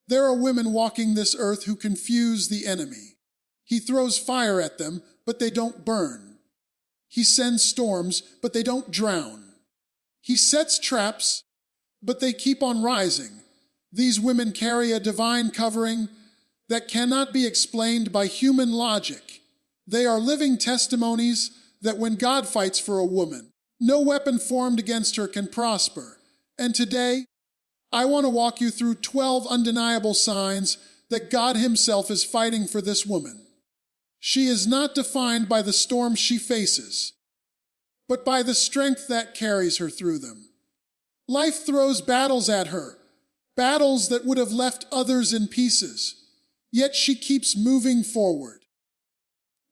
There are women walking this earth who confuse the enemy. He throws fire at them, but they don't burn. He sends storms, but they don't drown. He sets traps, but they keep on rising. These women carry a divine covering that cannot be explained by human logic. They are living testimonies that when God fights for a woman, no weapon formed against her can prosper. And today, I want to walk you through 12 undeniable signs that God Himself is fighting for this woman. She is not defined by the storms she faces, but by the strength that carries her through them. Life throws battles at her, battles that would have left others in pieces, yet she keeps moving forward.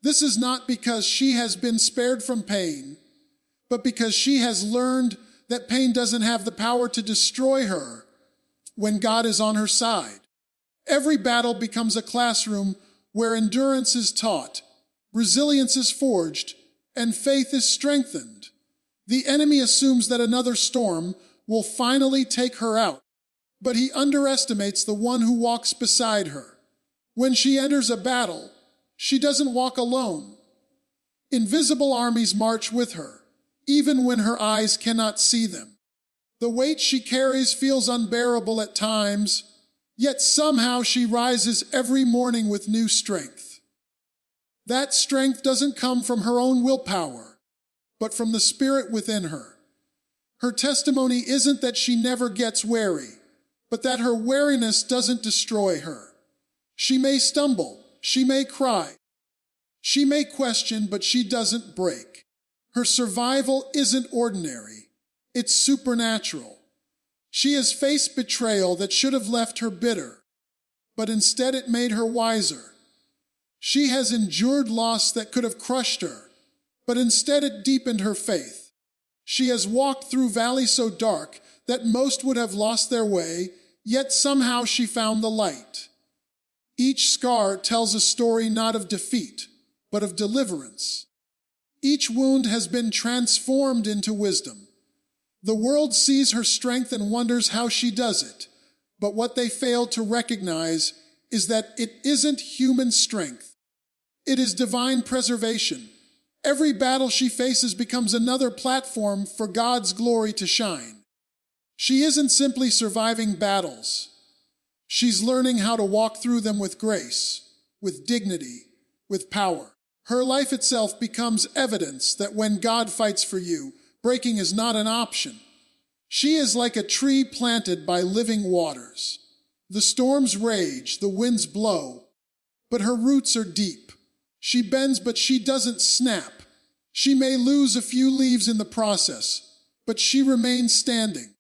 This is not because she has been spared from pain, but because she has learned that pain doesn't have the power to destroy her when God is on her side. Every battle becomes a classroom where endurance is taught, resilience is forged, and faith is strengthened. The enemy assumes that another storm will finally take her out, but he underestimates the one who walks beside her. When she enters a battle, she doesn't walk alone. Invisible armies march with her, even when her eyes cannot see them. The weight she carries feels unbearable at times, yet somehow she rises every morning with new strength. That strength doesn't come from her own willpower, but from the Spirit within her. Her testimony isn't that she never gets weary, but that her weariness doesn't destroy her. She may stumble, she may cry, she may question, but she doesn't break. Her survival isn't ordinary, it's supernatural. She has faced betrayal that should have left her bitter, but instead it made her wiser. She has endured loss that could have crushed her, but instead it deepened her faith. She has walked through valleys so dark that most would have lost their way, yet somehow she found the light. Each scar tells a story not of defeat, but of deliverance. Each wound has been transformed into wisdom. The world sees her strength and wonders how she does it, but what they fail to recognize is that it isn't human strength. It is divine preservation. Every battle she faces becomes another platform for God's glory to shine. She isn't simply surviving battles. She's learning how to walk through them with grace, with dignity, with power. Her life itself becomes evidence that when God fights for you, breaking is not an option. She is like a tree planted by living waters. The storms rage, the winds blow, but her roots are deep. She bends, but she doesn't snap. She may lose a few leaves in the process, but she remains standing.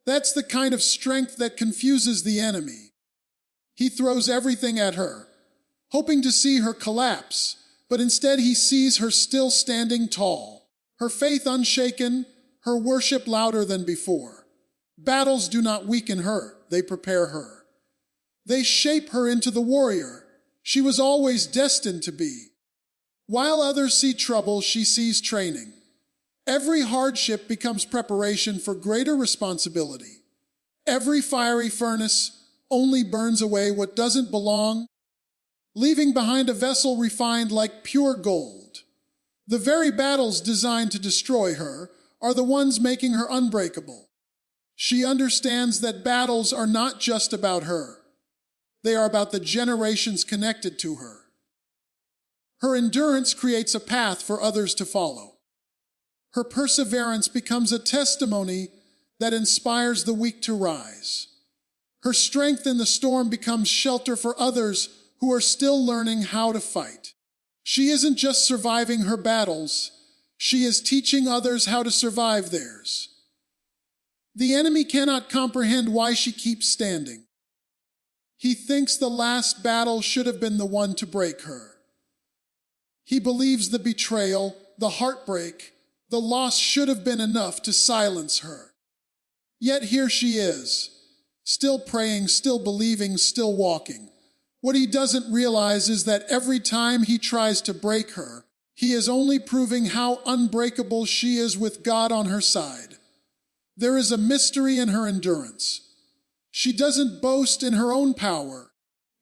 That's the kind of strength that confuses the enemy. He throws everything at her, hoping to see her collapse, but instead he sees her still standing tall, her faith unshaken, her worship louder than before. Battles do not weaken her, they prepare her. They shape her into the warrior she was always destined to be. While others see trouble, she sees training. Every hardship becomes preparation for greater responsibility. Every fiery furnace only burns away what doesn't belong, leaving behind a vessel refined like pure gold. The very battles designed to destroy her are the ones making her unbreakable. She understands that battles are not just about her. They are about the generations connected to her. Her endurance creates a path for others to follow. Her perseverance becomes a testimony that inspires the weak to rise. Her strength in the storm becomes shelter for others who are still learning how to fight. She isn't just surviving her battles, she is teaching others how to survive theirs. The enemy cannot comprehend why she keeps standing. He thinks the last battle should have been the one to break her. He believes the betrayal, the heartbreak, the loss should have been enough to silence her. Yet here she is, still praying, still believing, still walking. What he doesn't realize is that every time he tries to break her, he is only proving how unbreakable she is with God on her side. There is a mystery in her endurance. She doesn't boast in her own power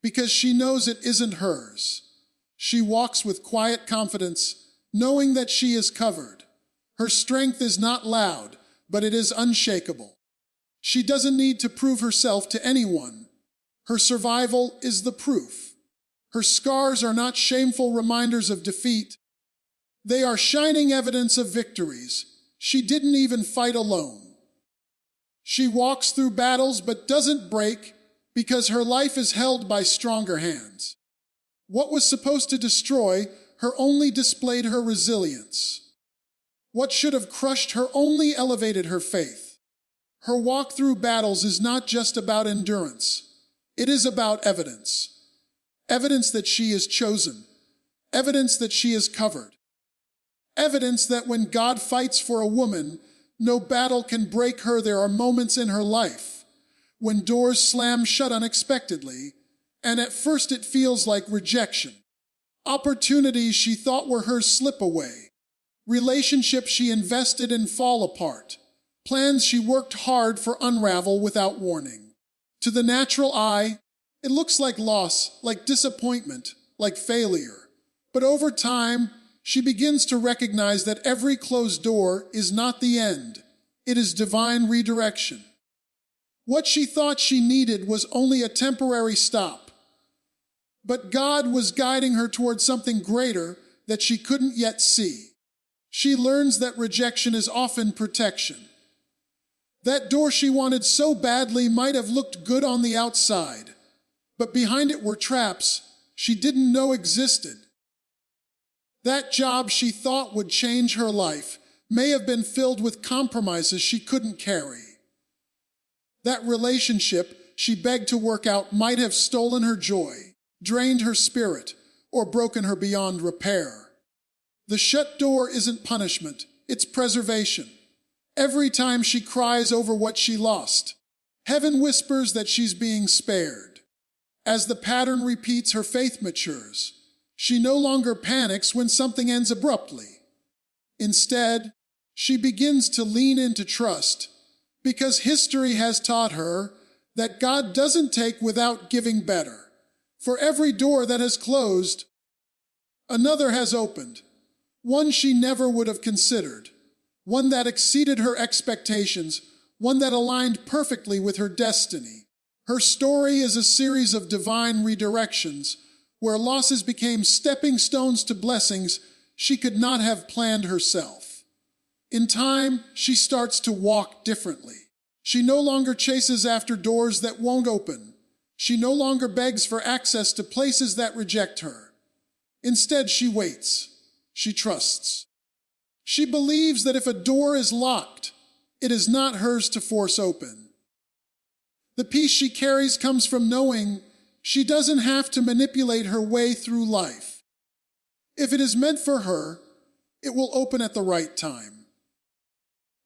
because she knows it isn't hers. She walks with quiet confidence, knowing that she is covered. Her strength is not loud, but it is unshakable. She doesn't need to prove herself to anyone. Her survival is the proof. Her scars are not shameful reminders of defeat. They are shining evidence of victories. She didn't even fight alone. She walks through battles but doesn't break because her life is held by stronger hands. What was supposed to destroy her only displayed her resilience. What should have crushed her only elevated her faith. Her walk through battles is not just about endurance. It is about evidence. Evidence that she is chosen. Evidence that she is covered. Evidence that when God fights for a woman, no battle can break her. There are moments in her life when doors slam shut unexpectedly, and at first it feels like rejection. Opportunities she thought were hers slip away. Relationships she invested in fall apart. Plans she worked hard for unravel without warning. To the natural eye, it looks like loss, like disappointment, like failure. But over time, she begins to recognize that every closed door is not the end. It is divine redirection. What she thought she needed was only a temporary stop. But God was guiding her toward something greater that she couldn't yet see. She learns that rejection is often protection. That door she wanted so badly might have looked good on the outside, but behind it were traps she didn't know existed. That job she thought would change her life may have been filled with compromises she couldn't carry. That relationship she begged to work out might have stolen her joy, drained her spirit, or broken her beyond repair. The shut door isn't punishment, it's preservation. Every time she cries over what she lost, heaven whispers that she's being spared. As the pattern repeats, her faith matures. She no longer panics when something ends abruptly. Instead, she begins to lean into trust, because history has taught her that God doesn't take without giving better. For every door that has closed, another has opened, one she never would have considered, one that exceeded her expectations, one that aligned perfectly with her destiny. Her story is a series of divine redirections, where losses became stepping stones to blessings she could not have planned herself. In time, she starts to walk differently. She no longer chases after doors that won't open. She no longer begs for access to places that reject her. Instead, she waits. She trusts. She believes that if a door is locked, it is not hers to force open. The peace she carries comes from knowing she doesn't have to manipulate her way through life. If it is meant for her, it will open at the right time.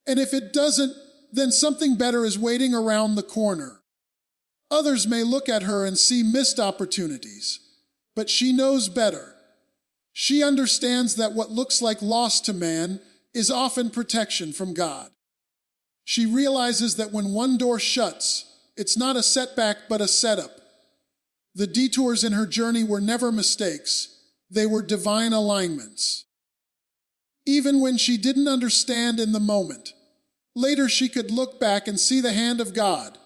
And if it doesn't, then something better is waiting around the corner. Others may look at her and see missed opportunities, but she knows better. She understands that what looks like loss to man is often protection from God. She realizes that when one door shuts, it's not a setback but a setup. The detours in her journey were never mistakes. They were divine alignments. Even when she didn't understand in the moment, later she could look back and see the hand of God,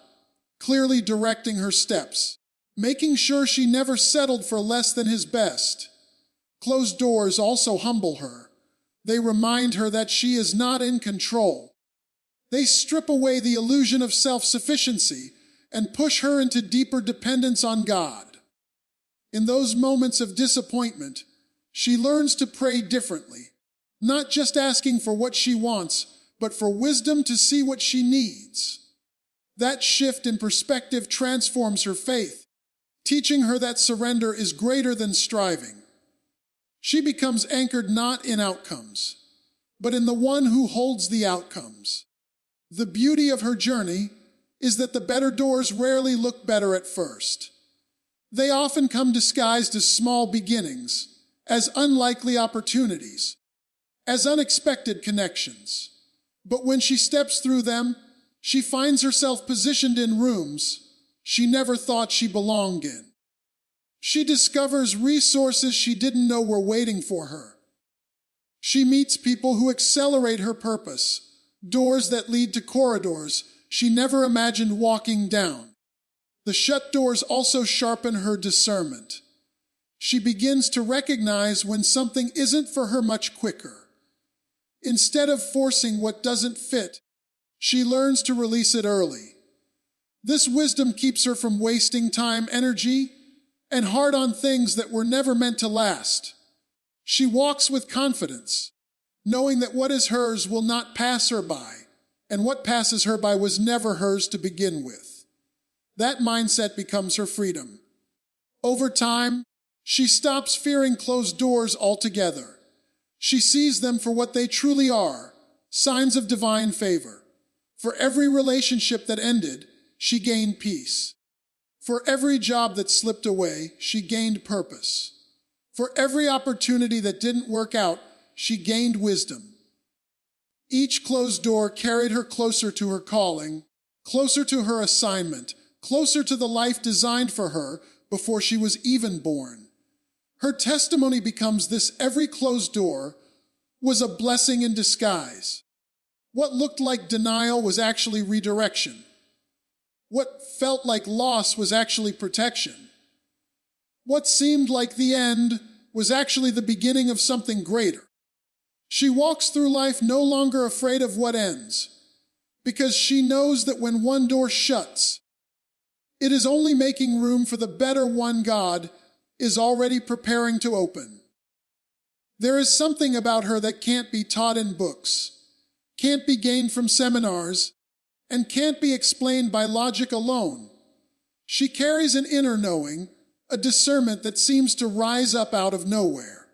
clearly directing her steps, making sure she never settled for less than His best. Closed doors also humble her. They remind her that she is not in control. They strip away the illusion of self-sufficiency and push her into deeper dependence on God. In those moments of disappointment, she learns to pray differently, not just asking for what she wants, but for wisdom to see what she needs. That shift in perspective transforms her faith, teaching her that surrender is greater than striving. She becomes anchored not in outcomes, but in the one who holds the outcomes. The beauty of her journey is that the better doors rarely look better at first. They often come disguised as small beginnings, as unlikely opportunities, as unexpected connections. But when she steps through them, she finds herself positioned in rooms she never thought she belonged in. She discovers resources she didn't know were waiting for her. She meets people who accelerate her purpose, doors that lead to corridors she never imagined walking down. The shut doors also sharpen her discernment. She begins to recognize when something isn't for her much quicker. Instead of forcing what doesn't fit, she learns to release it early. This wisdom keeps her from wasting time, energy, and heart on things that were never meant to last. She walks with confidence, knowing that what is hers will not pass her by, and what passes her by was never hers to begin with. That mindset becomes her freedom. Over time, she stops fearing closed doors altogether. She sees them for what they truly are, signs of divine favor. For every relationship that ended, she gained peace. For every job that slipped away, she gained purpose. For every opportunity that didn't work out, she gained wisdom. Each closed door carried her closer to her calling, closer to her assignment, closer to the life designed for her before she was even born. Her testimony becomes this: every closed door was a blessing in disguise. What looked like denial was actually redirection. What felt like loss was actually protection. What seemed like the end was actually the beginning of something greater. She walks through life no longer afraid of what ends, because she knows that when one door shuts, it is only making room for the better one God is already preparing to open. There is something about her that can't be taught in books, can't be gained from seminars, and can't be explained by logic alone. She carries an inner knowing, a discernment that seems to rise up out of nowhere,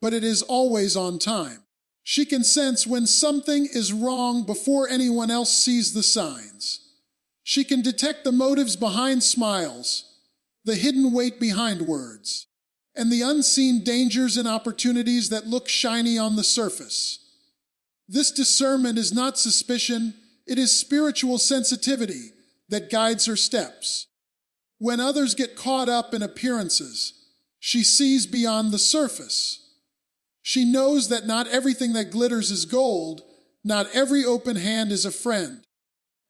but it is always on time. She can sense when something is wrong before anyone else sees the signs. She can detect the motives behind smiles, the hidden weight behind words, and the unseen dangers and opportunities that look shiny on the surface. This discernment is not suspicion, it is spiritual sensitivity that guides her steps. When others get caught up in appearances, she sees beyond the surface. She knows that not everything that glitters is gold, not every open hand is a friend,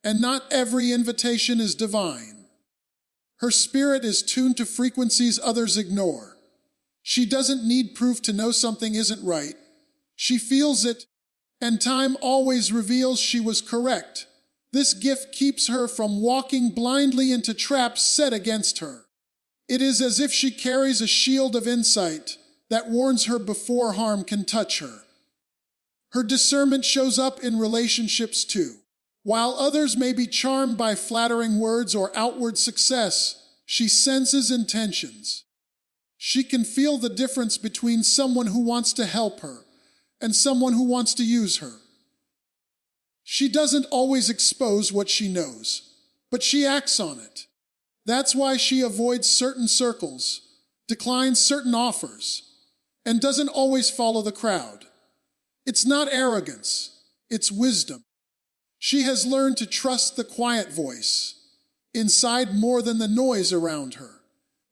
and not every invitation is divine. Her spirit is tuned to frequencies others ignore. She doesn't need proof to know something isn't right. She feels it, and time always reveals she was correct. This gift keeps her from walking blindly into traps set against her. It is as if she carries a shield of insight that warns her before harm can touch her. Her discernment shows up in relationships too. While others may be charmed by flattering words or outward success, she senses intentions. She can feel the difference between someone who wants to help her and someone who wants to use her. She doesn't always expose what she knows, but she acts on it. That's why she avoids certain circles, declines certain offers, and doesn't always follow the crowd. It's not arrogance, it's wisdom. She has learned to trust the quiet voice inside more than the noise around her.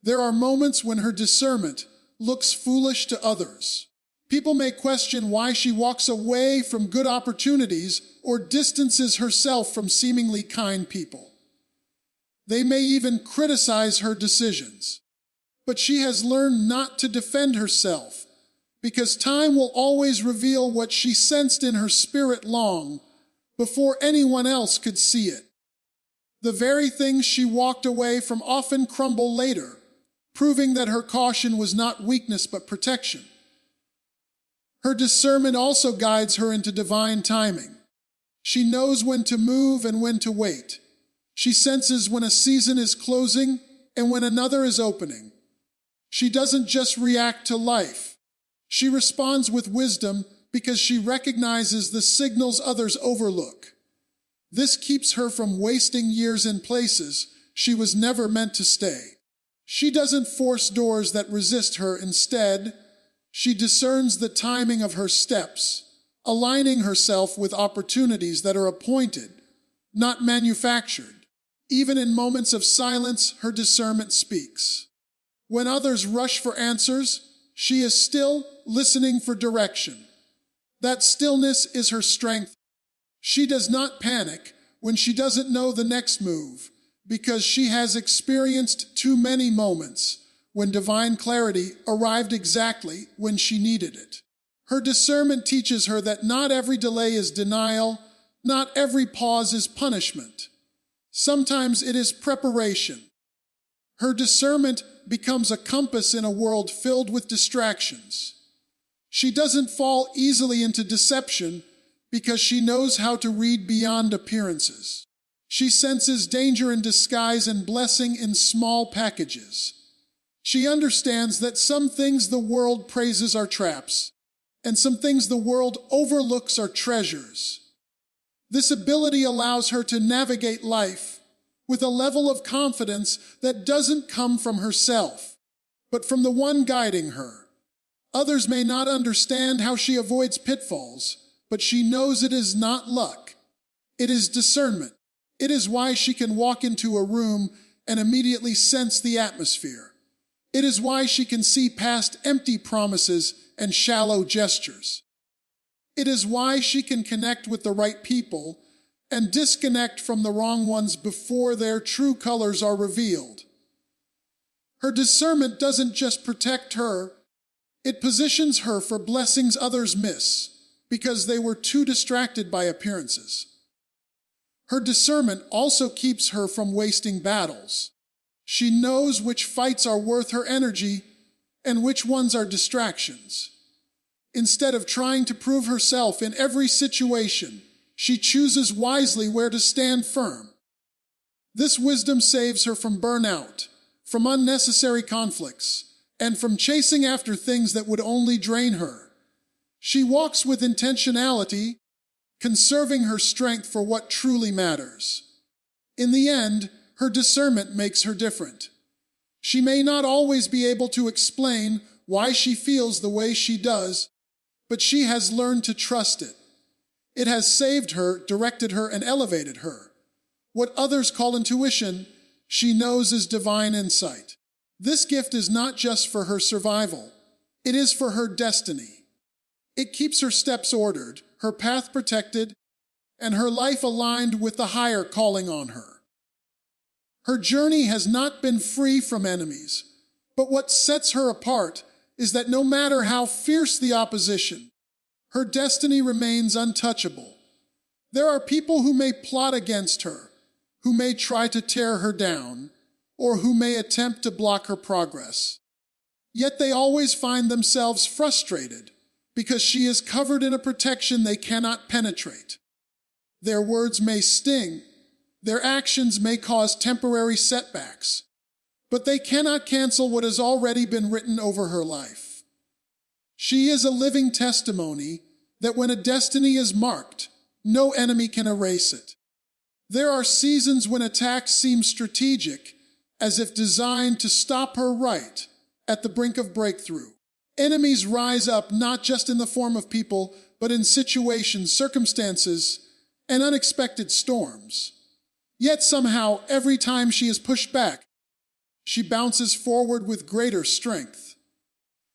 There are moments when her discernment looks foolish to others. People may question why she walks away from good opportunities or distances herself from seemingly kind people. They may even criticize her decisions. But she has learned not to defend herself, because time will always reveal what she sensed in her spirit long before anyone else could see it. The very things she walked away from often crumble later, proving that her caution was not weakness but protection. Her discernment also guides her into divine timing. She knows when to move and when to wait. She senses when a season is closing and when another is opening. She doesn't just react to life. She responds with wisdom because she recognizes the signals others overlook. This keeps her from wasting years in places she was never meant to stay. She doesn't force doors that resist her. Instead, she discerns the timing of her steps, aligning herself with opportunities that are appointed, not manufactured. Even in moments of silence, her discernment speaks. When others rush for answers, she is still listening for direction. That stillness is her strength. She does not panic when she doesn't know the next move, because she has experienced too many moments when divine clarity arrived exactly when she needed it. Her discernment teaches her that not every delay is denial, not every pause is punishment. Sometimes it is preparation. Her discernment becomes a compass in a world filled with distractions. She doesn't fall easily into deception because she knows how to read beyond appearances. She senses danger in disguise and blessing in small packages. She understands that some things the world praises are traps, and some things the world overlooks are treasures. This ability allows her to navigate life with a level of confidence that doesn't come from herself, but from the one guiding her. Others may not understand how she avoids pitfalls, but she knows it is not luck. It is discernment. It is why she can walk into a room and immediately sense the atmosphere. It is why she can see past empty promises and shallow gestures. It is why she can connect with the right people and disconnect from the wrong ones before their true colors are revealed. Her discernment doesn't just protect her, it positions her for blessings others miss because they were too distracted by appearances. Her discernment also keeps her from wasting battles. She knows which fights are worth her energy and which ones are distractions. Instead of trying to prove herself in every situation, she chooses wisely where to stand firm. This wisdom saves her from burnout, from unnecessary conflicts, and from chasing after things that would only drain her. She walks with intentionality, conserving her strength for what truly matters. In the end, her discernment makes her different. She may not always be able to explain why she feels the way she does, but she has learned to trust it. It has saved her, directed her, and elevated her. What others call intuition, she knows is divine insight. This gift is not just for her survival, it is for her destiny. It keeps her steps ordered, her path protected, and her life aligned with the higher calling on her. Her journey has not been free from enemies, but what sets her apart is that no matter how fierce the opposition, her destiny remains untouchable. There are people who may plot against her, who may try to tear her down, or who may attempt to block her progress. Yet they always find themselves frustrated because she is covered in a protection they cannot penetrate. Their words may sting, their actions may cause temporary setbacks, but they cannot cancel what has already been written over her life. She is a living testimony that when a destiny is marked, no enemy can erase it. There are seasons when attacks seem strategic, as if designed to stop her right at the brink of breakthrough. Enemies rise up not just in the form of people, but in situations, circumstances, and unexpected storms. Yet somehow, every time she is pushed back, she bounces forward with greater strength.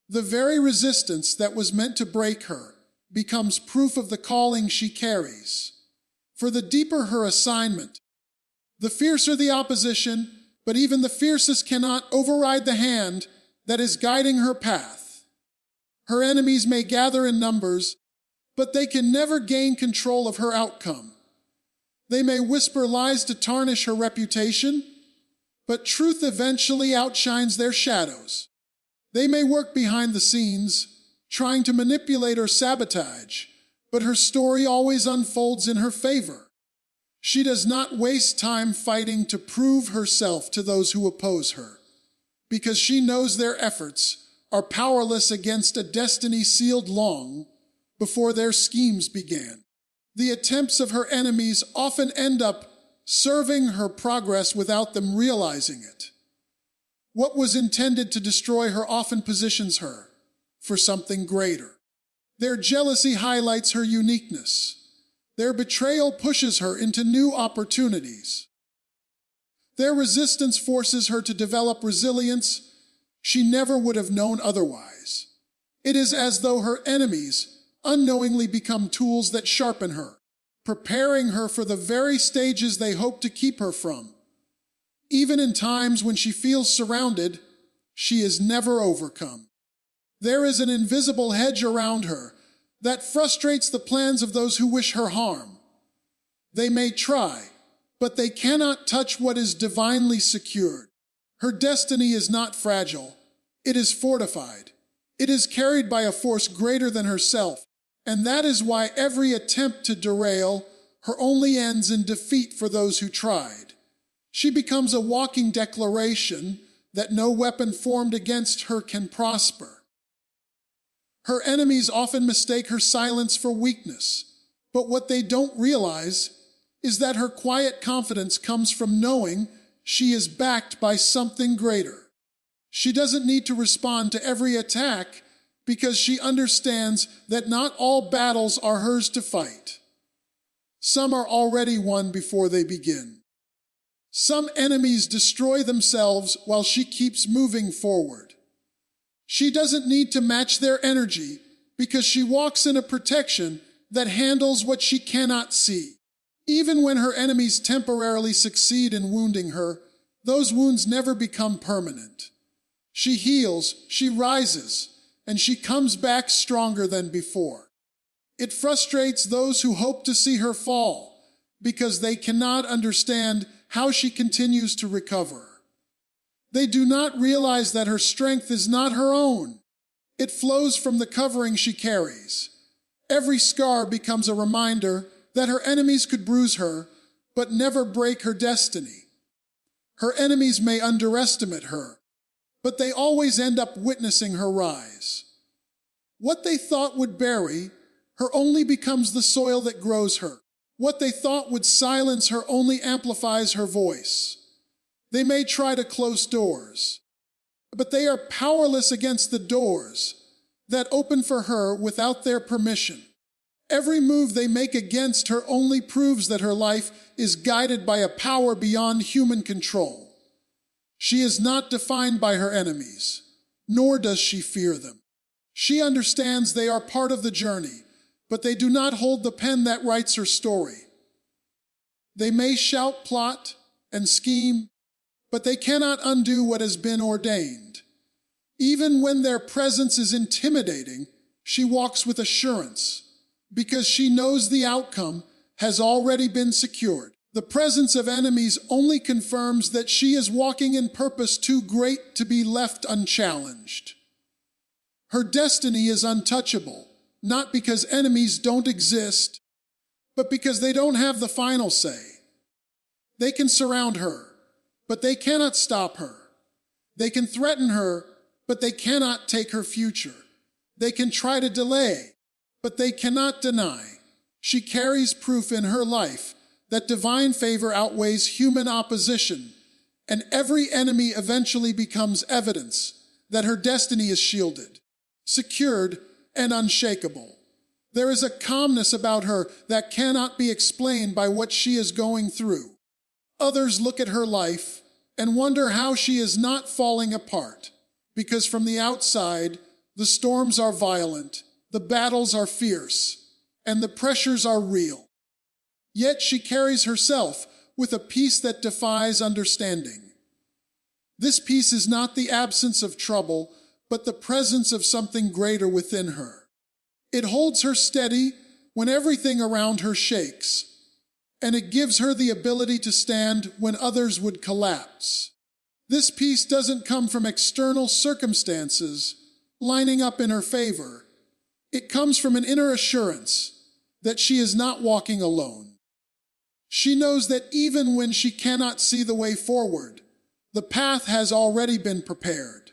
The very resistance that was meant to break her becomes proof of the calling she carries. For the deeper her assignment, the fiercer the opposition, but even the fiercest cannot override the hand that is guiding her path. Her enemies may gather in numbers, but they can never gain control of her outcome. They may whisper lies to tarnish her reputation, but truth eventually outshines their shadows. They may work behind the scenes, trying to manipulate or sabotage, but her story always unfolds in her favor. She does not waste time fighting to prove herself to those who oppose her, because she knows their efforts are powerless against a destiny sealed long before their schemes began. The attempts of her enemies often end up serving her progress without them realizing it. What was intended to destroy her often positions her for something greater. Their jealousy highlights her uniqueness. Their betrayal pushes her into new opportunities. Their resistance forces her to develop resilience she never would have known otherwise. It is as though her enemies unknowingly become tools that sharpen her, preparing her for the very stages they hope to keep her from. Even in times when she feels surrounded, she is never overcome. There is an invisible hedge around her that frustrates the plans of those who wish her harm. They may try, but they cannot touch what is divinely secured. Her destiny is not fragile. It is fortified. It is carried by a force greater than herself, and that is why every attempt to derail her only ends in defeat for those who tried. She becomes a walking declaration that no weapon formed against her can prosper. Her enemies often mistake her silence for weakness, but what they don't realize is that her quiet confidence comes from knowing she is backed by something greater. She doesn't need to respond to every attack because she understands that not all battles are hers to fight. Some are already won before they begin. Some enemies destroy themselves while she keeps moving forward. She doesn't need to match their energy because she walks in a protection that handles what she cannot see. Even when her enemies temporarily succeed in wounding her, those wounds never become permanent. She heals, she rises, and she comes back stronger than before. It frustrates those who hope to see her fall because they cannot understand how she continues to recover. They do not realize that her strength is not her own. It flows from the covering she carries. Every scar becomes a reminder that her enemies could bruise her, but never break her destiny. Her enemies may underestimate her, but they always end up witnessing her rise. What they thought would bury her only becomes the soil that grows her. What they thought would silence her only amplifies her voice. They may try to close doors, but they are powerless against the doors that open for her without their permission. Every move they make against her only proves that her life is guided by a power beyond human control. She is not defined by her enemies, nor does she fear them. She understands they are part of the journey, but they do not hold the pen that writes her story. They may shout, plot, and scheme, but they cannot undo what has been ordained. Even when their presence is intimidating, she walks with assurance, because she knows the outcome has already been secured. The presence of enemies only confirms that she is walking in purpose too great to be left unchallenged. Her destiny is untouchable, not because enemies don't exist, but because they don't have the final say. They can surround her, but they cannot stop her. They can threaten her, but they cannot take her future. They can try to delay, but they cannot deny. She carries proof in her life that divine favor outweighs human opposition, and every enemy eventually becomes evidence that her destiny is shielded, secured, and unshakable. There is a calmness about her that cannot be explained by what she is going through. Others look at her life and wonder how she is not falling apart, because from the outside, the storms are violent, the battles are fierce, and the pressures are real. Yet she carries herself with a peace that defies understanding. This peace is not the absence of trouble, but the presence of something greater within her. It holds her steady when everything around her shakes, and it gives her the ability to stand when others would collapse. This peace doesn't come from external circumstances lining up in her favor. It comes from an inner assurance that she is not walking alone. She knows that even when she cannot see the way forward, the path has already been prepared.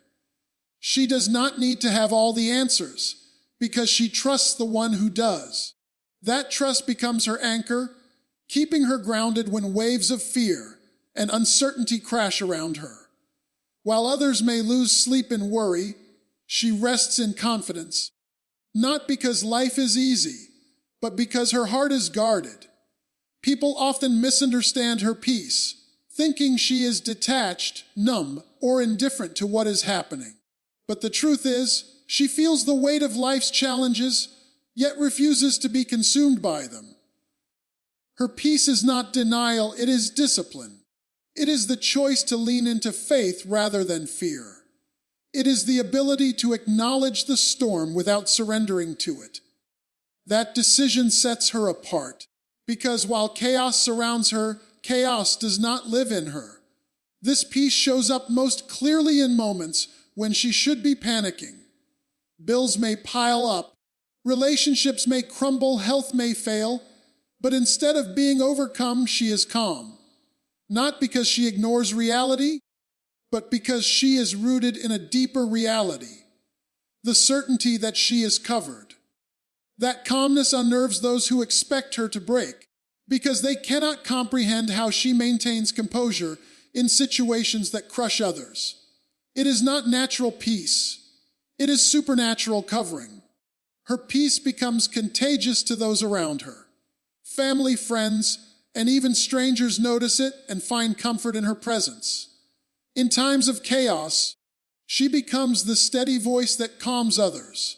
She does not need to have all the answers because she trusts the one who does. That trust becomes her anchor, keeping her grounded when waves of fear and uncertainty crash around her. While others may lose sleep in worry, she rests in confidence, not because life is easy, but because her heart is guarded. People often misunderstand her peace, thinking she is detached, numb, or indifferent to what is happening. But the truth is, she feels the weight of life's challenges, yet refuses to be consumed by them. Her peace is not denial, it is discipline. It is the choice to lean into faith rather than fear. It is the ability to acknowledge the storm without surrendering to it. That decision sets her apart, because while chaos surrounds her, chaos does not live in her. This peace shows up most clearly in moments when she should be panicking. Bills may pile up, relationships may crumble, health may fail, but instead of being overcome, she is calm. Not because she ignores reality, but because she is rooted in a deeper reality, the certainty that she is covered. That calmness unnerves those who expect her to break, because they cannot comprehend how she maintains composure in situations that crush others. It is not natural peace. It is supernatural covering. Her peace becomes contagious to those around her. Family, friends, and even strangers notice it and find comfort in her presence. In times of chaos, she becomes the steady voice that calms others.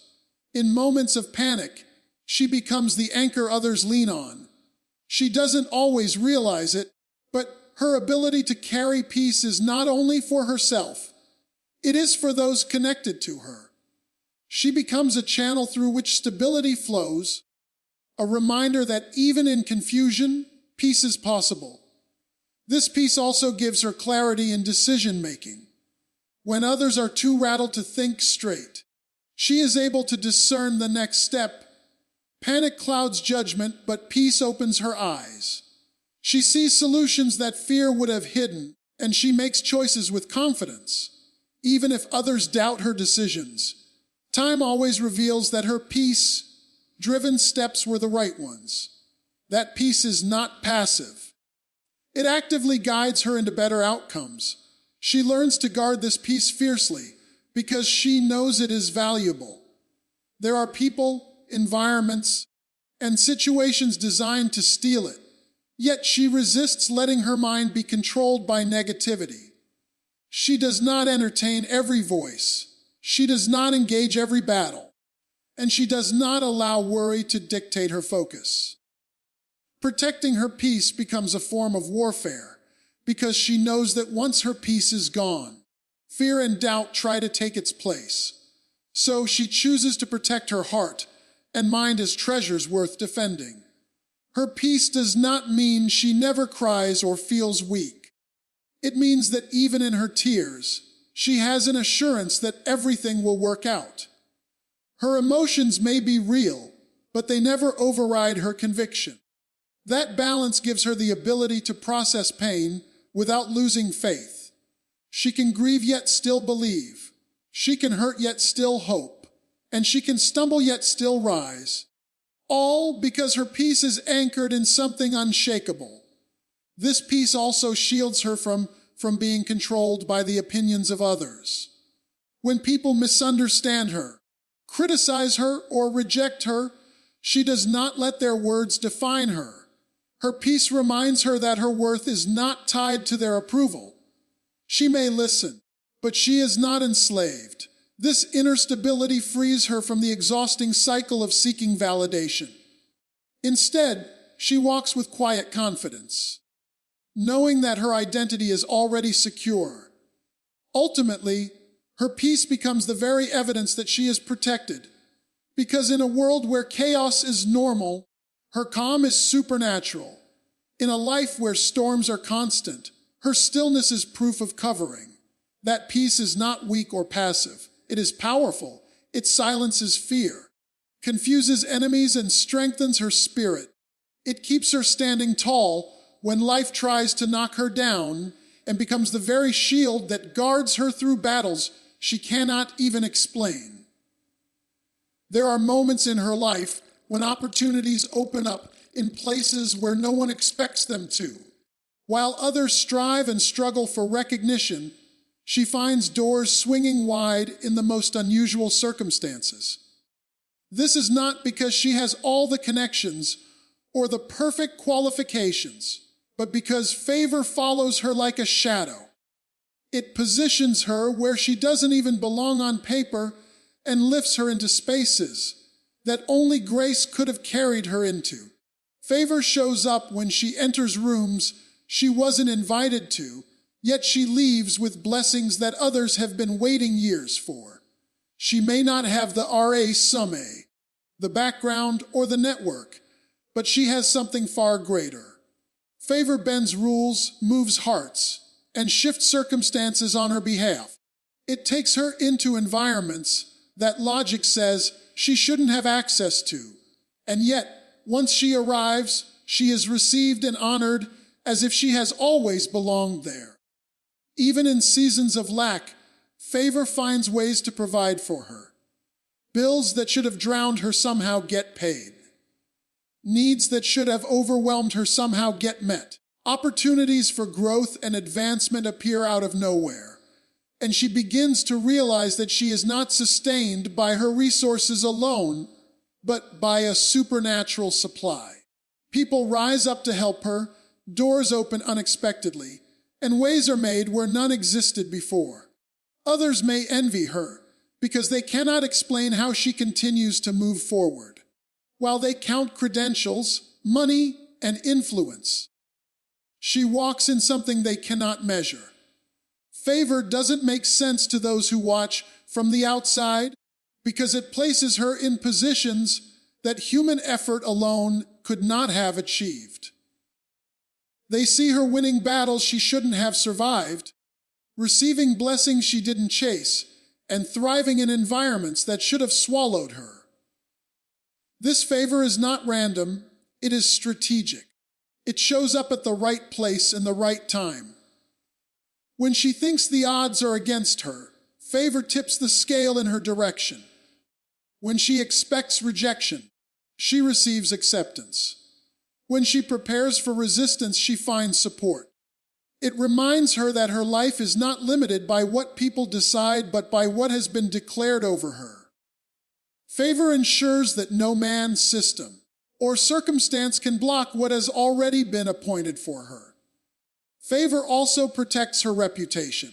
In moments of panic, she becomes the anchor others lean on. She doesn't always realize it, but her ability to carry peace is not only for herself, it is for those connected to her. She becomes a channel through which stability flows, a reminder that even in confusion, peace is possible. This peace also gives her clarity in decision-making. When others are too rattled to think straight, she is able to discern the next step. Panic clouds judgment, but peace opens her eyes. She sees solutions that fear would have hidden, and she makes choices with confidence, even if others doubt her decisions. Time always reveals that her peace-driven steps were the right ones. That peace is not passive. It actively guides her into better outcomes. She learns to guard this peace fiercely because she knows it is valuable. There are people, environments, and situations designed to steal it, yet she resists letting her mind be controlled by negativity. She does not entertain every voice. She does not engage every battle, and she does not allow worry to dictate her focus. Protecting her peace becomes a form of warfare because she knows that once her peace is gone, fear and doubt try to take its place. So she chooses to protect her heart and mind as treasures worth defending. Her peace does not mean she never cries or feels weak. It means that even in her tears, she has an assurance that everything will work out. Her emotions may be real, but they never override her conviction. That balance gives her the ability to process pain without losing faith. She can grieve yet still believe. She can hurt yet still hope. And she can stumble yet still rise. All because her peace is anchored in something unshakable. This peace also shields her from being controlled by the opinions of others. When people misunderstand her, criticize her, or reject her, she does not let their words define her. Her peace reminds her that her worth is not tied to their approval. She may listen, but she is not enslaved. This inner stability frees her from the exhausting cycle of seeking validation. Instead, she walks with quiet confidence, knowing that her identity is already secure. Ultimately, her peace becomes the very evidence that she is protected, because in a world where chaos is normal, her calm is supernatural. In a life where storms are constant, her stillness is proof of covering. That peace is not weak or passive. It is powerful. It silences fear, confuses enemies, and strengthens her spirit. It keeps her standing tall when life tries to knock her down, and becomes the very shield that guards her through battles she cannot even explain. There are moments in her life when opportunities open up in places where no one expects them to. While others strive and struggle for recognition, she finds doors swinging wide in the most unusual circumstances. This is not because she has all the connections or the perfect qualifications, but because favor follows her like a shadow. It positions her where she doesn't even belong on paper and lifts her into spaces that only grace could have carried her into. Favor shows up when she enters rooms she wasn't invited to, yet she leaves with blessings that others have been waiting years for. She may not have the summe, the background, or the network, but she has something far greater. Favor bends rules, moves hearts, and shifts circumstances on her behalf. It takes her into environments that logic says she shouldn't have access to, and yet, once she arrives, she is received and honored as if she has always belonged there. Even in seasons of lack, favor finds ways to provide for her. Bills that should have drowned her somehow get paid. Needs that should have overwhelmed her somehow get met. Opportunities for growth and advancement appear out of nowhere, and she begins to realize that she is not sustained by her resources alone, but by a supernatural supply. People rise up to help her, doors open unexpectedly, and ways are made where none existed before. Others may envy her because they cannot explain how she continues to move forward, while they count credentials, money, and influence. She walks in something they cannot measure. Favor doesn't make sense to those who watch from the outside because it places her in positions that human effort alone could not have achieved. They see her winning battles she shouldn't have survived, receiving blessings she didn't chase, and thriving in environments that should have swallowed her. This favor is not random, it is strategic. It shows up at the right place in the right time. When she thinks the odds are against her, favor tips the scale in her direction. When she expects rejection, she receives acceptance. When she prepares for resistance, she finds support. It reminds her that her life is not limited by what people decide, but by what has been declared over her. Favor ensures that no man, system, or circumstance can block what has already been appointed for her. Favor also protects her reputation.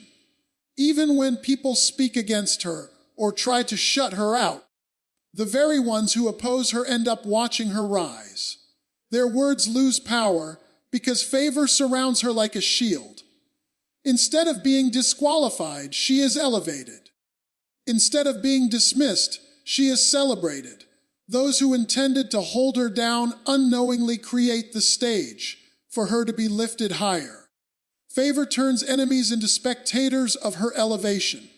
Even when people speak against her or try to shut her out, the very ones who oppose her end up watching her rise. Their words lose power because favor surrounds her like a shield. Instead of being disqualified, she is elevated. Instead of being dismissed, she is celebrated. Those who intended to hold her down unknowingly create the stage for her to be lifted higher. Favor turns enemies into spectators of her elevation.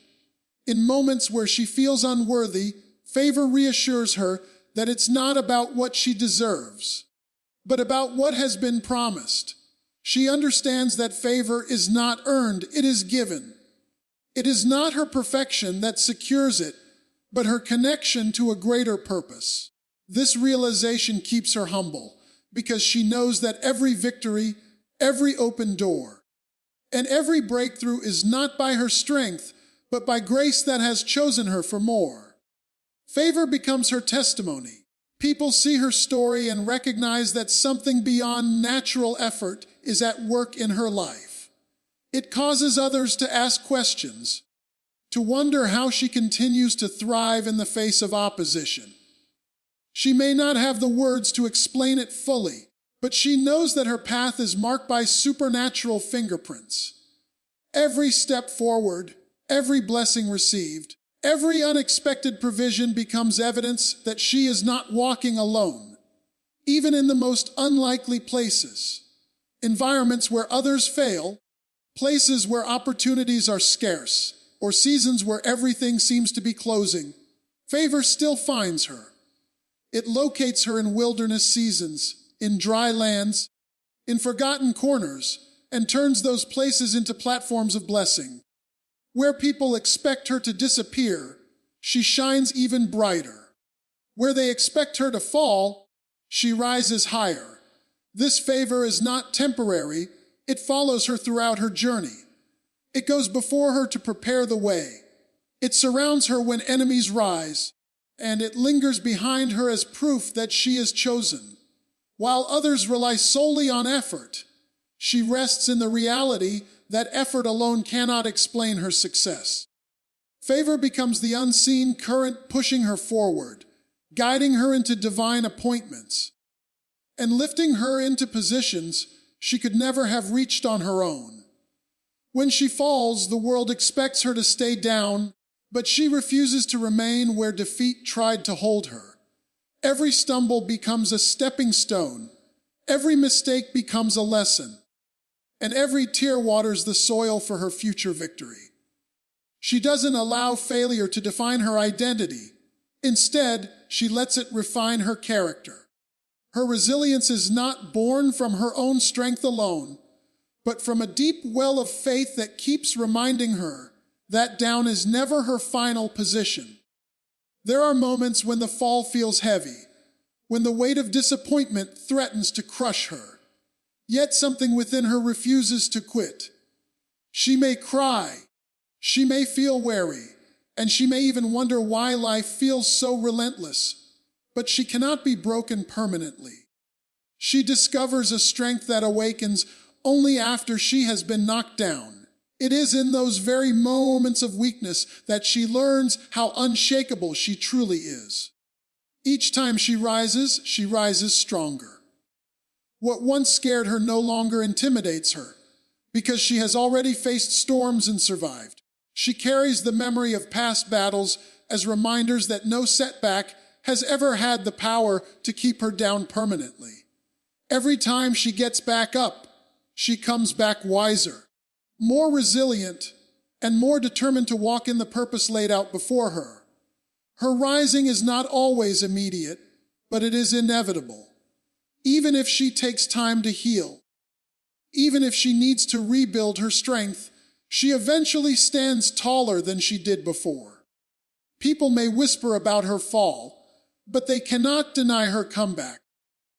In moments where she feels unworthy, favor reassures her that it's not about what she deserves, but about what has been promised. She understands that favor is not earned, it is given. It is not her perfection that secures it, but her connection to a greater purpose. This realization keeps her humble, because she knows that every victory, every open door, and every breakthrough is not by her strength, but by grace that has chosen her for more. Favor becomes her testimony. People see her story and recognize that something beyond natural effort is at work in her life. It causes others to ask questions, to wonder how she continues to thrive in the face of opposition. She may not have the words to explain it fully, but she knows that her path is marked by supernatural fingerprints. Every step forward, every blessing received, every unexpected provision becomes evidence that she is not walking alone, even in the most unlikely places. Environments where others fail, places where opportunities are scarce, or seasons where everything seems to be closing, favor still finds her. It locates her in wilderness seasons, in dry lands, in forgotten corners, and turns those places into platforms of blessing. Where people expect her to disappear, she shines even brighter. Where they expect her to fall, she rises higher. This favor is not temporary, it follows her throughout her journey. It goes before her to prepare the way. It surrounds her when enemies rise, and it lingers behind her as proof that she is chosen. While others rely solely on effort, She rests in the reality that effort alone cannot explain her success. Favor becomes the unseen current pushing her forward, guiding her into divine appointments, and lifting her into positions she could never have reached on her own. When she falls, the world expects her to stay down, but she refuses to remain where defeat tried to hold her. Every stumble becomes a stepping stone, every mistake becomes a lesson, and every tear waters the soil for her future victory. She doesn't allow failure to define her identity. Instead, she lets it refine her character. Her resilience is not born from her own strength alone, but from a deep well of faith that keeps reminding her that down is never her final position. There are moments when the fall feels heavy, when the weight of disappointment threatens to crush her. Yet something within her refuses to quit. She may cry, she may feel weary, and she may even wonder why life feels so relentless, but she cannot be broken permanently. She discovers a strength that awakens only after she has been knocked down. It is in those very moments of weakness that she learns how unshakable she truly is. Each time she rises stronger. What once scared her no longer intimidates her, because she has already faced storms and survived. She carries the memory of past battles as reminders that no setback has ever had the power to keep her down permanently. Every time she gets back up, she comes back wiser, more resilient, and more determined to walk in the purpose laid out before her. Her rising is not always immediate, but it is inevitable. Even if she takes time to heal, even if she needs to rebuild her strength, she eventually stands taller than she did before. People may whisper about her fall, but they cannot deny her comeback.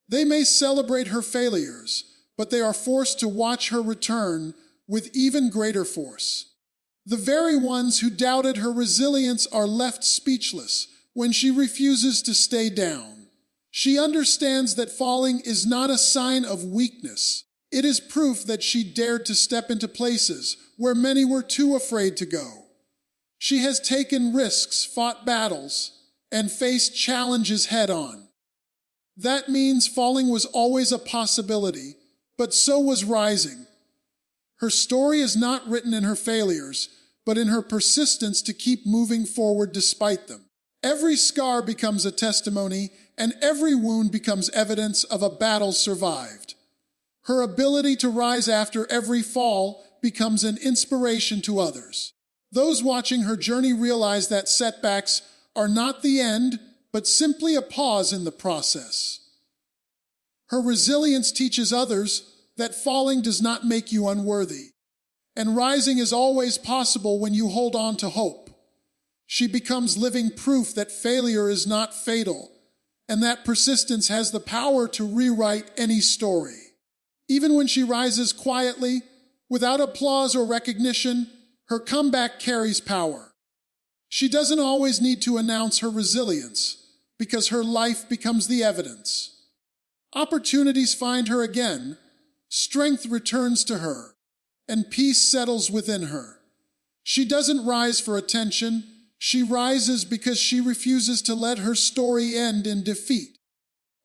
They may celebrate her failures, but they are forced to watch her return with even greater force. The very ones who doubted her resilience are left speechless when she refuses to stay down. She understands that falling is not a sign of weakness. It is proof that she dared to step into places where many were too afraid to go. She has taken risks, fought battles, and faced challenges head on. That means falling was always a possibility, but so was rising. Her story is not written in her failures, but in her persistence to keep moving forward despite them. Every scar becomes a testimony, and every wound becomes evidence of a battle survived. Her ability to rise after every fall becomes an inspiration to others. Those watching her journey realize that setbacks are not the end, but simply a pause in the process. Her resilience teaches others that falling does not make you unworthy, and rising is always possible when you hold on to hope. She becomes living proof that failure is not fatal, and that persistence has the power to rewrite any story. Even when she rises quietly, without applause or recognition, her comeback carries power. She doesn't always need to announce her resilience, because her life becomes the evidence. Opportunities find her again, strength returns to her, and peace settles within her. She doesn't rise for attention, she rises because she refuses to let her story end in defeat.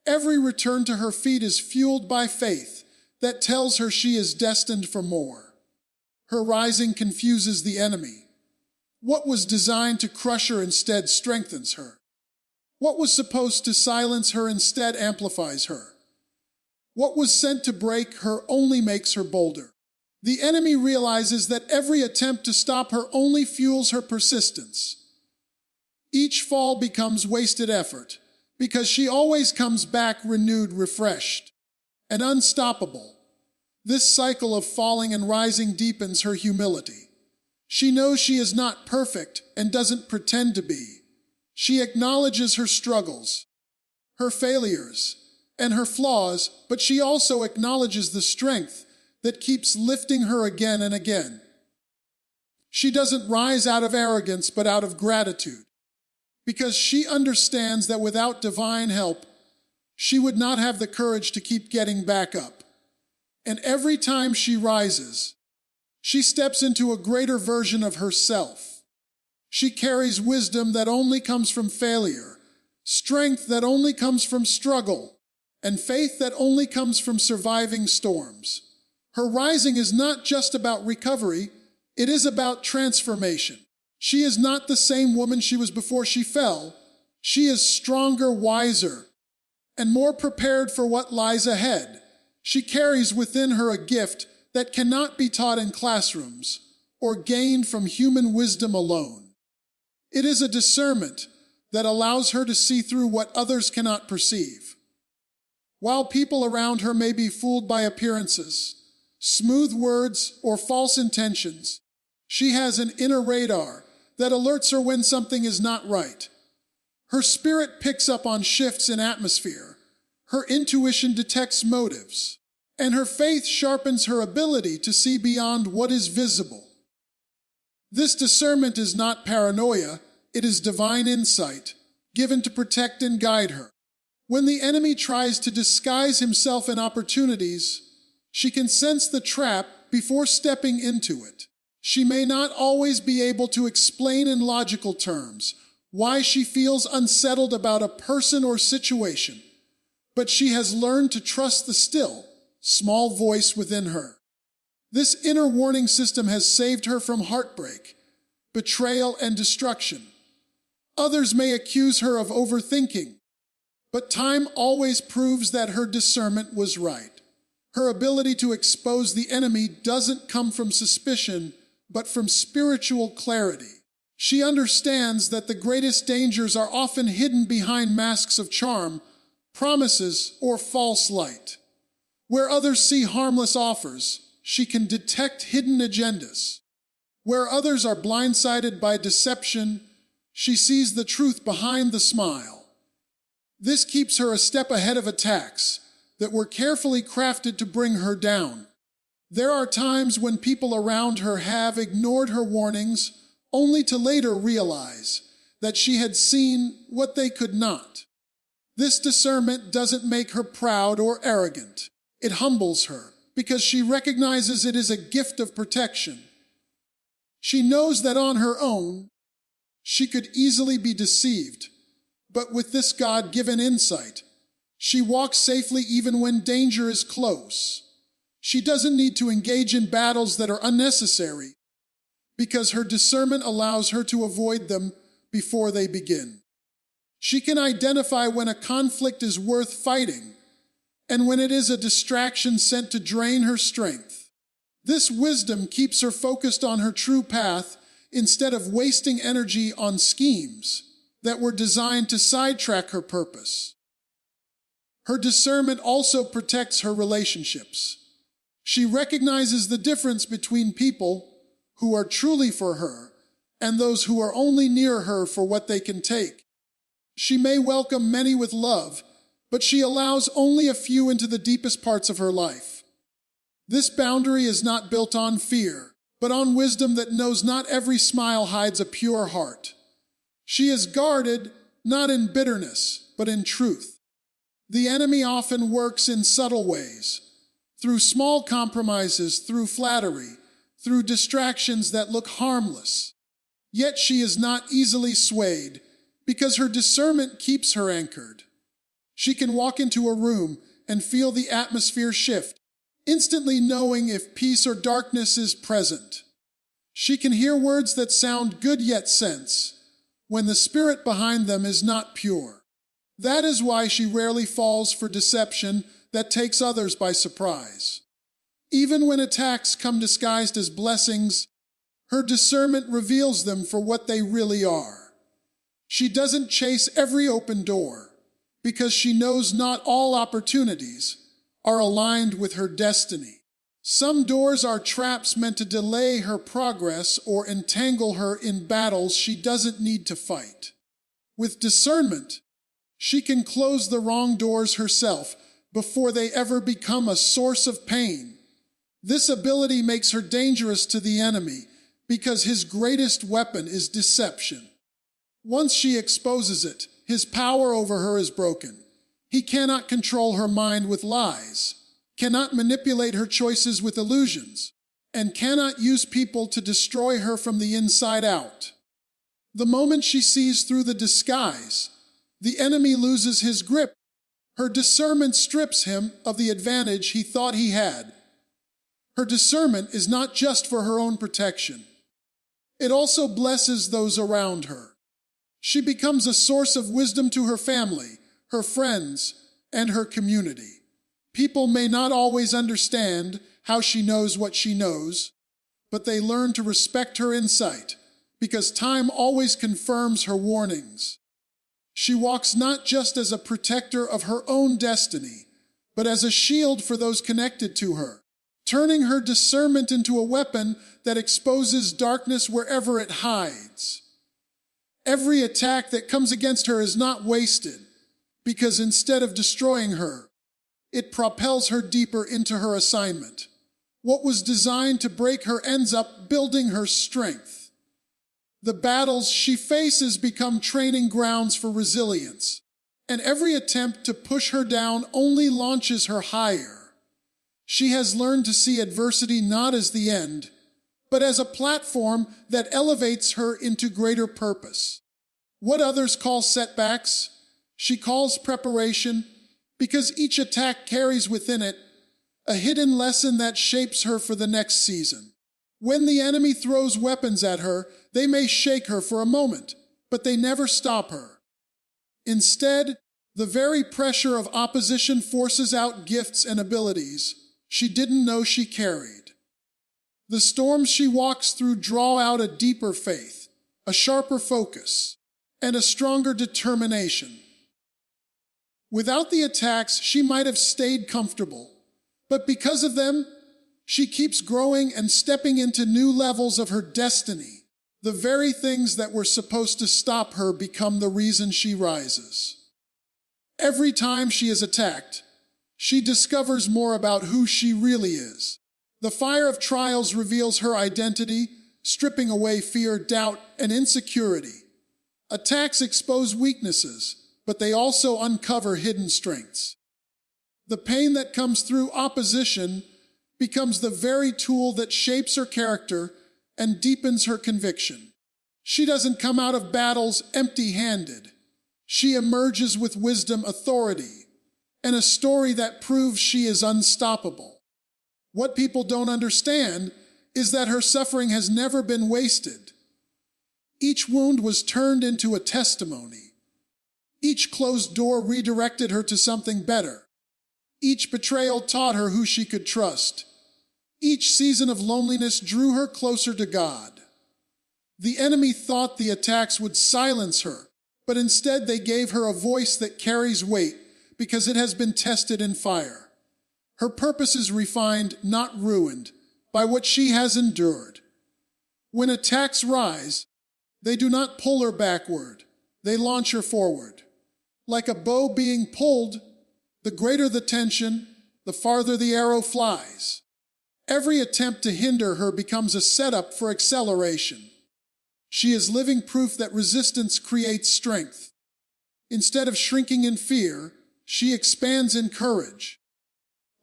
Every return to her feet is fueled by faith that tells her she is destined for more. Her rising confuses the enemy. What was designed to crush her instead strengthens her. What was supposed to silence her instead amplifies her. What was sent to break her only makes her bolder. The enemy realizes that every attempt to stop her only fuels her persistence. Each fall becomes wasted effort, because she always comes back renewed, refreshed, and unstoppable. This cycle of falling and rising deepens her humility. She knows she is not perfect and doesn't pretend to be. She acknowledges her struggles, her failures, and her flaws, but she also acknowledges the strength that keeps lifting her again and again. She doesn't rise out of arrogance, but out of gratitude, because she understands that without divine help, she would not have the courage to keep getting back up. And every time she rises, she steps into a greater version of herself. She carries wisdom that only comes from failure, strength that only comes from struggle, and faith that only comes from surviving storms. Her rising is not just about recovery, it is about transformation. She is not the same woman she was before she fell. She is stronger, wiser, and more prepared for what lies ahead. She carries within her a gift that cannot be taught in classrooms or gained from human wisdom alone. It is a discernment that allows her to see through what others cannot perceive. While people around her may be fooled by appearances, smooth words, or false intentions, she has an inner radar that alerts her when something is not right. Her spirit picks up on shifts in atmosphere, her intuition detects motives, and her faith sharpens her ability to see beyond what is visible. This discernment is not paranoia, it is divine insight, given to protect and guide her. When the enemy tries to disguise himself in opportunities, she can sense the trap before stepping into it. She may not always be able to explain in logical terms why she feels unsettled about a person or situation, but she has learned to trust the still, small voice within her. This inner warning system has saved her from heartbreak, betrayal, and destruction. Others may accuse her of overthinking, but time always proves that her discernment was right. Her ability to expose the enemy doesn't come from suspicion, but from spiritual clarity. She understands that the greatest dangers are often hidden behind masks of charm, promises, or false light. Where others see harmless offers, she can detect hidden agendas. Where others are blindsided by deception, she sees the truth behind the smile. This keeps her a step ahead of attacks that were carefully crafted to bring her down. There are times when people around her have ignored her warnings, only to later realize that she had seen what they could not. This discernment doesn't make her proud or arrogant. It humbles her because she recognizes it is a gift of protection. She knows that on her own, she could easily be deceived, but with this God-given insight, she walks safely even when danger is close. She doesn't need to engage in battles that are unnecessary, because her discernment allows her to avoid them before they begin. She can identify when a conflict is worth fighting and when it is a distraction sent to drain her strength. This wisdom keeps her focused on her true path instead of wasting energy on schemes that were designed to sidetrack her purpose. Her discernment also protects her relationships. She recognizes the difference between people who are truly for her and those who are only near her for what they can take. She may welcome many with love, but she allows only a few into the deepest parts of her life. This boundary is not built on fear, but on wisdom that knows not every smile hides a pure heart. She is guarded not in bitterness, but in truth. The enemy often works in subtle ways, through small compromises, through flattery, through distractions that look harmless. Yet she is not easily swayed, because her discernment keeps her anchored. She can walk into a room and feel the atmosphere shift, instantly knowing if peace or darkness is present. She can hear words that sound good yet sense, when the spirit behind them is not pure. That is why she rarely falls for deception that takes others by surprise. Even when attacks come disguised as blessings, her discernment reveals them for what they really are. She doesn't chase every open door, because she knows not all opportunities are aligned with her destiny. Some doors are traps meant to delay her progress or entangle her in battles she doesn't need to fight. With discernment, she can close the wrong doors herself before they ever become a source of pain. This ability makes her dangerous to the enemy because his greatest weapon is deception. Once she exposes it, his power over her is broken. He cannot control her mind with lies, cannot manipulate her choices with illusions, and cannot use people to destroy her from the inside out. The moment she sees through the disguise, the enemy loses his grip. Her discernment strips him of the advantage he thought he had. Her discernment is not just for her own protection. It also blesses those around her. She becomes a source of wisdom to her family, her friends, and her community. People may not always understand how she knows what she knows, but they learn to respect her insight, because time always confirms her warnings. She walks not just as a protector of her own destiny, but as a shield for those connected to her, turning her discernment into a weapon that exposes darkness wherever it hides. Every attack that comes against her is not wasted, because instead of destroying her, it propels her deeper into her assignment. What was designed to break her ends up building her strength. The battles she faces become training grounds for resilience, and every attempt to push her down only launches her higher. She has learned to see adversity not as the end, but as a platform that elevates her into greater purpose. What others call setbacks, she calls preparation, because each attack carries within it a hidden lesson that shapes her for the next season. When the enemy throws weapons at her, they may shake her for a moment, but they never stop her. Instead, the very pressure of opposition forces out gifts and abilities she didn't know she carried. The storms she walks through draw out a deeper faith, a sharper focus, and a stronger determination. Without the attacks, she might have stayed comfortable, but because of them, she keeps growing and stepping into new levels of her destiny. The very things that were supposed to stop her become the reason she rises. Every time she is attacked, she discovers more about who she really is. The fire of trials reveals her identity, stripping away fear, doubt, and insecurity. Attacks expose weaknesses, but they also uncover hidden strengths. The pain that comes through opposition becomes the very tool that shapes her character and deepens her conviction. She doesn't come out of battles empty-handed. She emerges with wisdom, authority, and a story that proves she is unstoppable. What people don't understand is that her suffering has never been wasted. Each wound was turned into a testimony. Each closed door redirected her to something better. Each betrayal taught her who she could trust. Each season of loneliness drew her closer to God. The enemy thought the attacks would silence her, but instead they gave her a voice that carries weight because it has been tested in fire. Her purpose is refined, not ruined, by what she has endured. When attacks rise, they do not pull her backward, they launch her forward. Like a bow being pulled, the greater the tension, the farther the arrow flies. Every attempt to hinder her becomes a setup for acceleration. She is living proof that resistance creates strength. Instead of shrinking in fear, she expands in courage.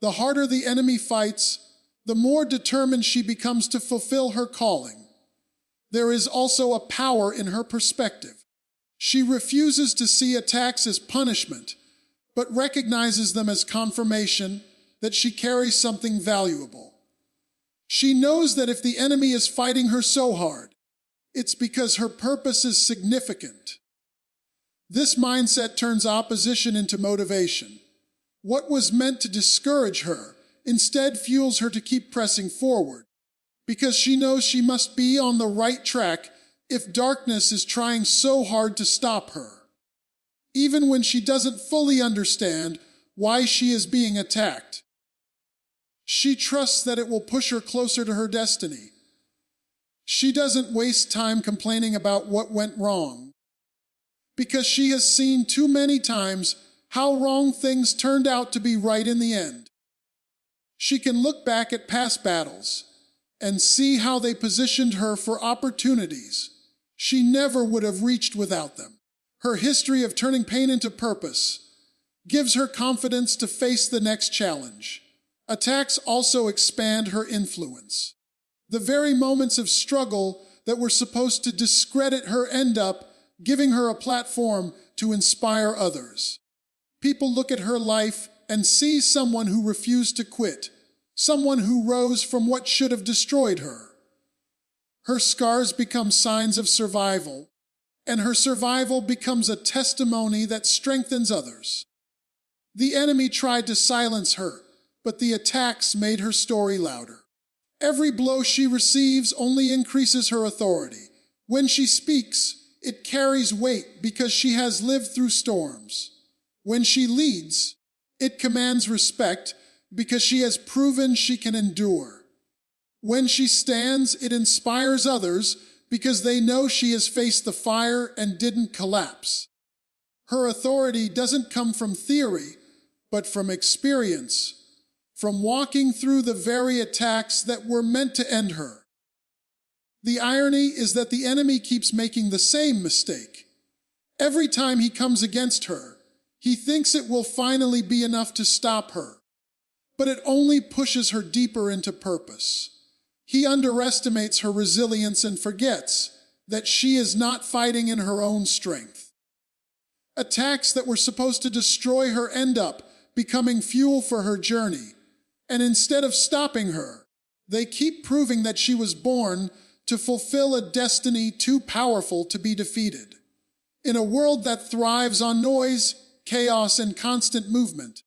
The harder the enemy fights, the more determined she becomes to fulfill her calling. There is also a power in her perspective. She refuses to see attacks as punishment, but recognizes them as confirmation that she carries something valuable. She knows that if the enemy is fighting her so hard, it's because her purpose is significant. This mindset turns opposition into motivation. What was meant to discourage her instead fuels her to keep pressing forward, because she knows she must be on the right track if darkness is trying so hard to stop her. Even when she doesn't fully understand why she is being attacked, she trusts that it will push her closer to her destiny. She doesn't waste time complaining about what went wrong, because she has seen too many times how wrong things turned out to be right in the end. She can look back at past battles and see how they positioned her for opportunities she never would have reached without them. Her history of turning pain into purpose gives her confidence to face the next challenge, Attacks also expand her influence. The very moments of struggle that were supposed to discredit her end up giving her a platform to inspire others. People look at her life and see someone who refused to quit, someone who rose from what should have destroyed her. Her scars become signs of survival, and her survival becomes a testimony that strengthens others. The enemy tried to silence her, but the attacks made her story louder. Every blow she receives only increases her authority. When she speaks, it carries weight because she has lived through storms. When she leads, it commands respect because she has proven she can endure. When she stands, it inspires others because they know she has faced the fire and didn't collapse. Her authority doesn't come from theory, but from experience, from walking through the very attacks that were meant to end her. The irony is that the enemy keeps making the same mistake. Every time he comes against her, he thinks it will finally be enough to stop her, but it only pushes her deeper into purpose. He underestimates her resilience and forgets that she is not fighting in her own strength. Attacks that were supposed to destroy her end up becoming fuel for her journey, and instead of stopping her, they keep proving that she was born to fulfill a destiny too powerful to be defeated. In a world that thrives on noise, chaos, and constant movement,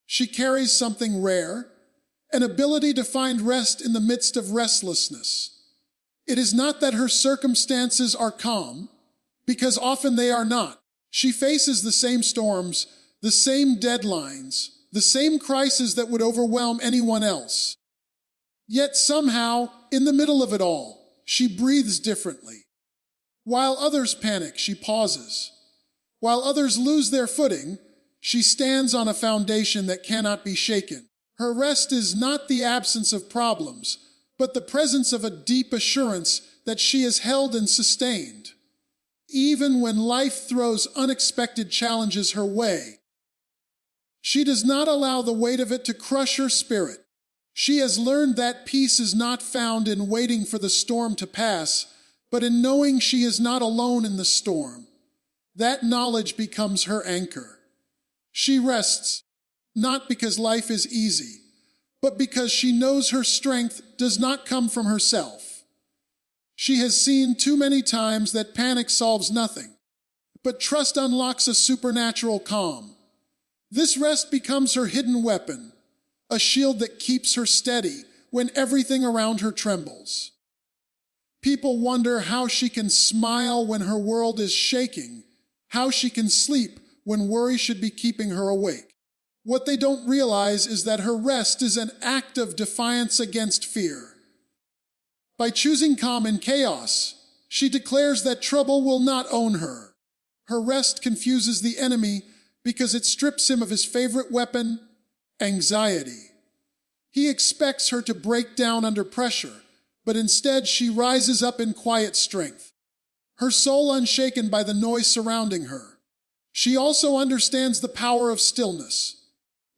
she carries something rare, an ability to find rest in the midst of restlessness. It is not that her circumstances are calm, because often they are not. She faces the same storms, the same deadlines, the same crisis that would overwhelm anyone else. Yet somehow, in the middle of it all, she breathes differently. While others panic, she pauses. While others lose their footing, she stands on a foundation that cannot be shaken. Her rest is not the absence of problems, but the presence of a deep assurance that she is held and sustained. Even when life throws unexpected challenges her way, she does not allow the weight of it to crush her spirit. She has learned that peace is not found in waiting for the storm to pass, but in knowing she is not alone in the storm. That knowledge becomes her anchor. She rests, not because life is easy, but because she knows her strength does not come from herself. She has seen too many times that panic solves nothing, but trust unlocks a supernatural calm. This rest becomes her hidden weapon, a shield that keeps her steady when everything around her trembles. People wonder how she can smile when her world is shaking, how she can sleep when worry should be keeping her awake. What they don't realize is that her rest is an act of defiance against fear. By choosing calm in chaos, she declares that trouble will not own her. Her rest confuses the enemy because it strips him of his favorite weapon, anxiety. He expects her to break down under pressure, but instead she rises up in quiet strength, her soul unshaken by the noise surrounding her. She also understands the power of stillness.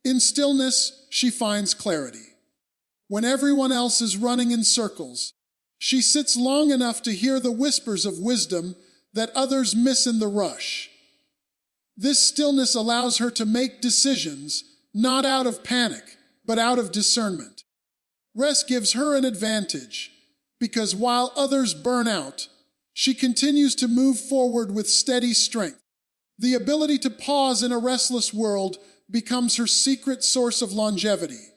In stillness, she finds clarity. When everyone else is running in circles, she sits long enough to hear the whispers of wisdom that others miss in the rush. This stillness allows her to make decisions, not out of panic, but out of discernment. Rest gives her an advantage, because while others burn out, she continues to move forward with steady strength. The ability to pause in a restless world becomes her secret source of longevity.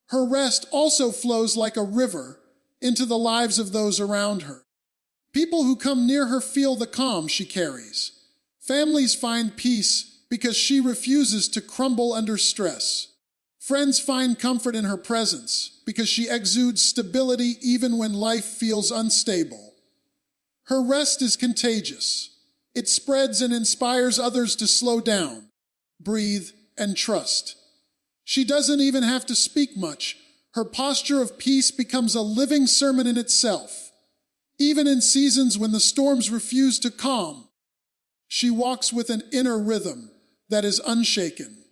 Her rest also flows like a river into the lives of those around her. People who come near her feel the calm she carries. Families find peace because she refuses to crumble under stress. Friends find comfort in her presence because she exudes stability even when life feels unstable. Her rest is contagious. It spreads and inspires others to slow down, breathe, and trust. She doesn't even have to speak much. Her posture of peace becomes a living sermon in itself. Even in seasons when the storms refuse to calm, she walks with an inner rhythm that is unshaken.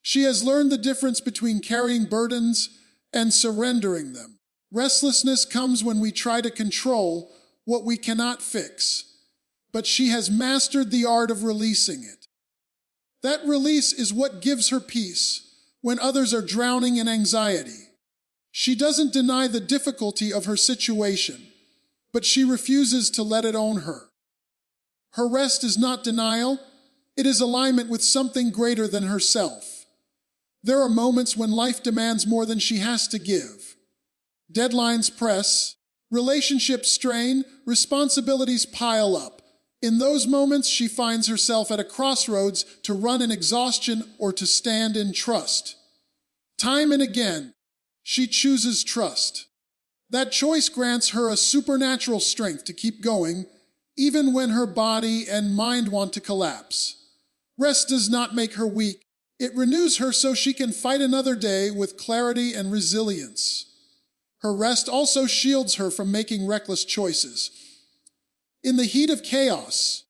She has learned the difference between carrying burdens and surrendering them. Restlessness comes when we try to control what we cannot fix, but she has mastered the art of releasing it. That release is what gives her peace when others are drowning in anxiety. She doesn't deny the difficulty of her situation, but she refuses to let it own her. Her rest is not denial, it is alignment with something greater than herself. There are moments when life demands more than she has to give. Deadlines press, relationships strain, responsibilities pile up. In those moments, she finds herself at a crossroads to run in exhaustion or to stand in trust. Time and again, she chooses trust. That choice grants her a supernatural strength to keep going, even when her body and mind want to collapse. Rest does not make her weak. It renews her so she can fight another day with clarity and resilience. Her rest also shields her from making reckless choices. In the heat of chaos,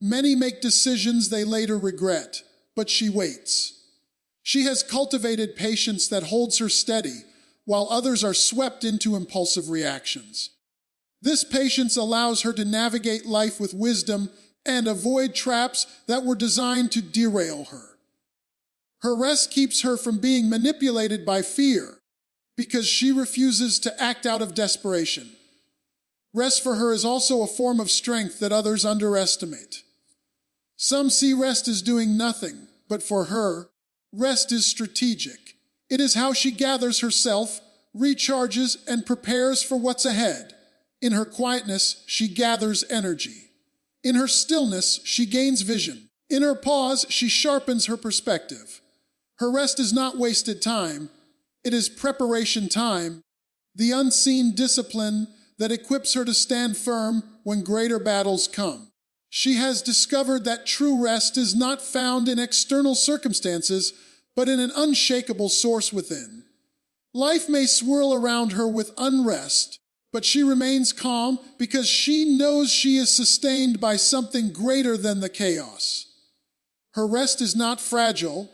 many make decisions they later regret, but she waits. She has cultivated patience that holds her steady, while others are swept into impulsive reactions. This patience allows her to navigate life with wisdom and avoid traps that were designed to derail her. Her rest keeps her from being manipulated by fear, because she refuses to act out of desperation. Rest for her is also a form of strength that others underestimate. Some see rest as doing nothing, but for her, rest is strategic. It is how she gathers herself, recharges, and prepares for what's ahead. In her quietness, she gathers energy. In her stillness, she gains vision. In her pause, she sharpens her perspective. Her rest is not wasted time. It is preparation time, the unseen discipline that equips her to stand firm when greater battles come. She has discovered that true rest is not found in external circumstances, but in an unshakable source within. Life may swirl around her with unrest, but she remains calm because she knows she is sustained by something greater than the chaos. Her rest is not fragile,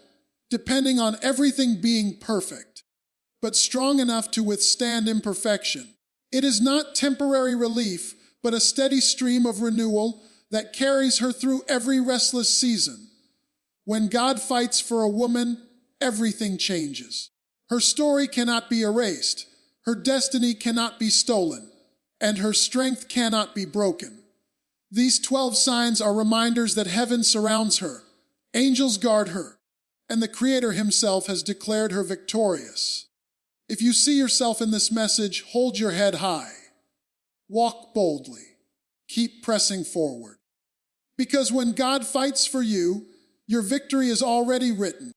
depending on everything being perfect, but strong enough to withstand imperfection. It is not temporary relief, but a steady stream of renewal that carries her through every restless season. When God fights for a woman, everything changes. Her story cannot be erased, her destiny cannot be stolen, and her strength cannot be broken. These 12 signs are reminders that heaven surrounds her, angels guard her, and the Creator Himself has declared her victorious. If you see yourself in this message, hold your head high. Walk boldly. Keep pressing forward. Because when God fights for you, your victory is already written.